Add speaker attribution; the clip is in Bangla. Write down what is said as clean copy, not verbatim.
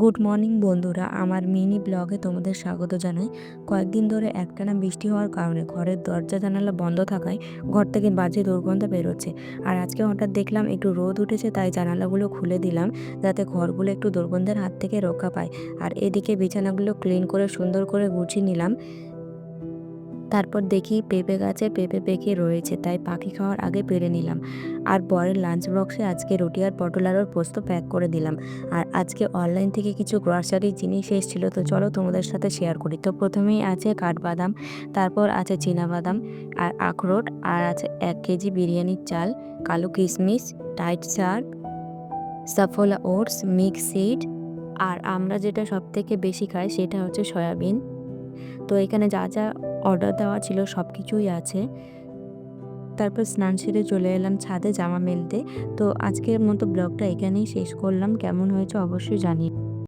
Speaker 1: গুড মর্নিং বন্ধুরা, আমার মিনি ব্লগে তোমাদের স্বাগত জানাই। কয়েকদিন ধরে একটানা বৃষ্টি হওয়ার কারণে ঘরের দরজা জানালা বন্ধ থাকায় ঘর থেকে বাজে দুর্গন্ধ বেরোচ্ছে। আর আজকে হঠাৎ দেখলাম একটু রোদ উঠেছে, তাই জানালাগুলো খুলে দিলাম যাতে ঘরগুলো একটু দুর্গন্ধের হাত থেকে রক্ষা পায়। আর এদিকে বিছানাগুলো ক্লিন করে সুন্দর করে গুছিয়ে নিলাম। তারপর দেখি পেঁপে গাছে পেঁপে পেকে রয়েছে, তাই পাখি খাওয়ার আগে পেরে নিলাম। আর বরের লাঞ্চ বক্সে আজকে রুটি আর পটল আলুর পোস্ত প্যাক করে দিলাম। আর আজকে অনলাইন থেকে কিছু গ্রসারি জিনিস এসেছিলো, তো চলো তোমাদের সাথে শেয়ার করি। তো প্রথমেই আছে কাঠবাদাম, তারপর আছে চীনাবাদাম আর আখরোট, আর আছে 1 কেজি বিরিয়ানির চাল, কালো কিশমিশ, টাইট শার্ক, সাফোলা ওটস, মিক্স সিড, আর আমরা যেটা সবথেকে বেশি খাই সেটা হচ্ছে সয়াবিন। তো এখানে যা যা অর্ডার দেওয়া ছিল সব কিছুই আছে। তারপর স্নান সেরে চলে এলাম ছাদে জামা মেলতে। তো আজকের মতো ব্লগটা এখানেই শেষ করলাম। কেমন হয়েছে অবশ্যই জানিও।